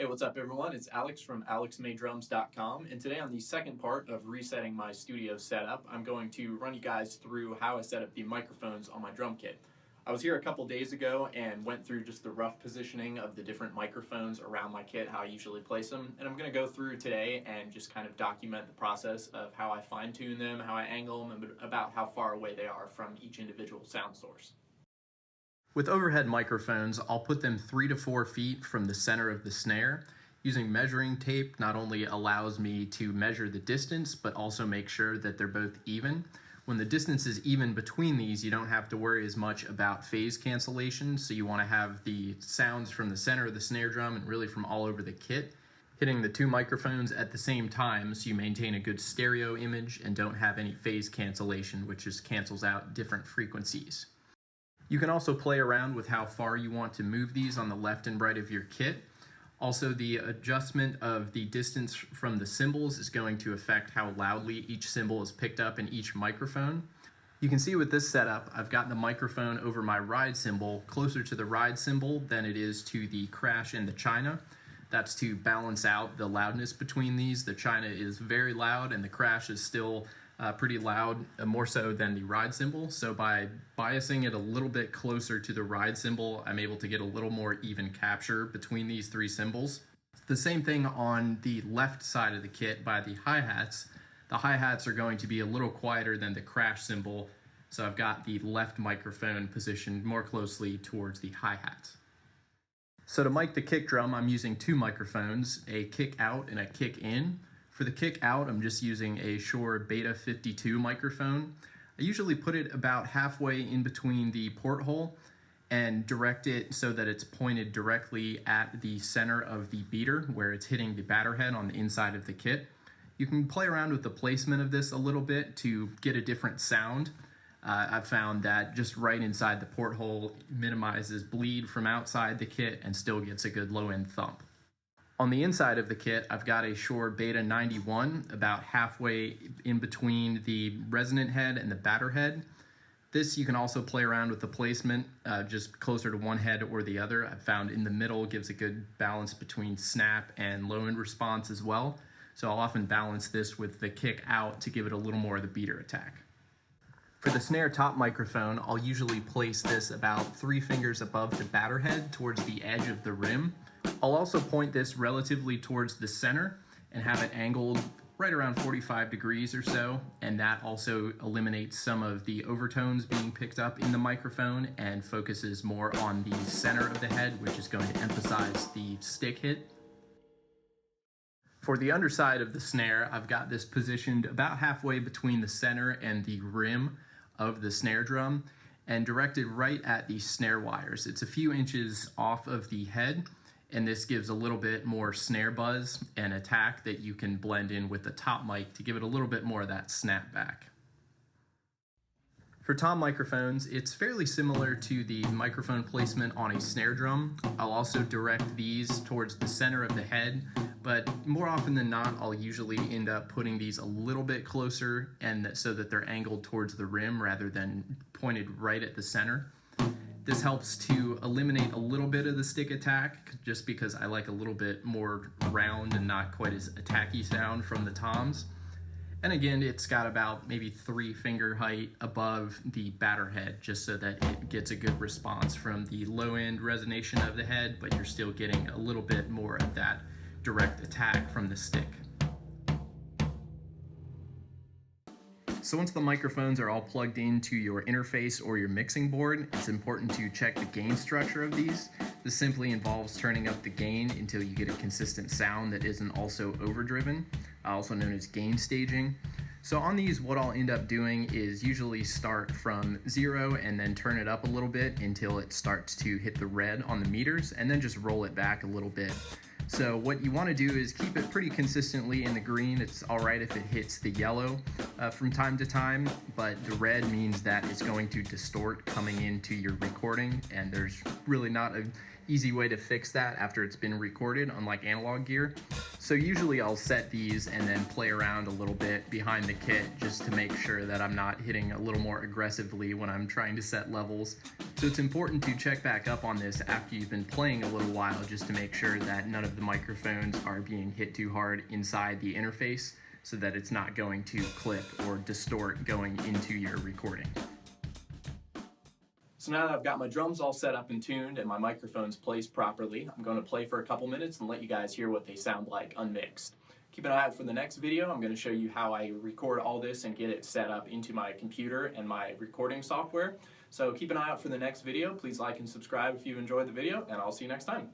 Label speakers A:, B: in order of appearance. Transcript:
A: what's up everyone? It's Alex from alexmaydrums.com, and today on the second part of resetting my studio setup, I'm going to run you guys through how I set up the microphones on my drum kit. I was here a couple days ago and went through just the rough positioning of the different microphones around my kit, how I usually place them, and I'm going to go through today and just kind of document the process of how I fine-tune them, how I angle them, and about how far away they are from each individual sound source. With overhead microphones, I'll put them 3 to 4 feet from the center of the snare. Using measuring tape not only allows me to measure the distance, but also make sure that they're both even. When the distance is even between these, you don't have to worry as much about phase cancellation, so you want to have the sounds from the center of the snare drum and really from all over the kit hitting the two microphones at the same time, so you maintain a good stereo image and don't have any phase cancellation, which just cancels out different frequencies. You can also play around with how far you want to move these on the left and right of your kit. Also, the adjustment of the distance from the cymbals is going to affect how loudly each cymbal is picked up in each microphone. You can see with this setup, I've got the microphone over my ride cymbal closer to the ride cymbal than it is to the crash and the China. That's to balance out the loudness between these. The China is very loud and the crash is still pretty loud, more so than the ride cymbal. So by biasing it a little bit closer to the ride cymbal, I'm able to get a little more even capture between these three cymbals. The same thing on the left side of the kit by the hi-hats. The hi-hats are going to be a little quieter than the crash cymbal, so I've got the left microphone positioned more closely towards the hi-hats. So to mic the kick drum, I'm using two microphones, a kick out and a kick in. For the kick out, I'm just using a Shure Beta 52 microphone. I usually put it about halfway in between the porthole and direct it so that it's pointed directly at the center of the beater where it's hitting the batter head on the inside of the kit. You can play around with the placement of this a little bit to get a different sound. I've found that just right inside the porthole minimizes bleed from outside the kit and still gets a good low-end thump. On the inside of the kit, I've got a Shure Beta 91 about halfway in between the resonant head and the batter head. This you can also play around with the placement, just closer to one head or the other. I've found in the middle gives a good balance between snap and low end response as well. So I'll often balance this with the kick out to give it a little more of the beater attack. For the snare top microphone, I'll usually place this about 3 fingers above the batter head towards the edge of the rim. I'll also point this relatively towards the center and have it angled right around 45 degrees or so, and that also eliminates some of the overtones being picked up in the microphone and focuses more on the center of the head, which is going to emphasize the stick hit. For the underside of the snare, I've got this positioned about halfway between the center and the rim of the snare drum and directed right at the snare wires. It's a few inches off of the head, and this gives a little bit more snare buzz and attack that you can blend in with the top mic to give it a little bit more of that snap back. For tom microphones, it's fairly similar to the microphone placement on a snare drum. I'll also direct these towards the center of the head, but more often than not, I'll usually end up putting these a little bit closer and so that they're angled towards the rim rather than pointed right at the center. This helps to eliminate a little bit of the stick attack, just because I like a little bit more round and not quite as attacky sound from the toms. And again, it's got about maybe 3 finger height above the batter head, just so that it gets a good response from the low end resonation of the head, but you're still getting a little bit more of that direct attack from the stick. So once the microphones are all plugged into your interface or your mixing board, it's important to check the gain structure of these. This simply involves turning up the gain until you get a consistent sound that isn't also overdriven, also known as gain staging. So on these, what I'll end up doing is usually start from 0 and then turn it up a little bit until it starts to hit the red on the meters, and then just roll it back a little bit. So what you want to do is keep it pretty consistently in the green. It's all right if it hits the yellow from time to time, but the red means that it's going to distort coming into your recording, and there's really not a easy way to fix that after it's been recorded, unlike analog gear. So usually I'll set these and then play around a little bit behind the kit just to make sure that I'm not hitting a little more aggressively when I'm trying to set levels. So it's important to check back up on this after you've been playing a little while just to make sure that none of the microphones are being hit too hard inside the interface so that it's not going to clip or distort going into your recording. So now that I've got my drums all set up and tuned and my microphones placed properly, I'm going to play for a couple minutes and let you guys hear what they sound like unmixed. Keep an eye out for the next video. I'm going to show you how I record all this and get it set up into my computer and my recording software. So keep an eye out for the next video. Please like and subscribe if you enjoyed the video, and I'll see you next time.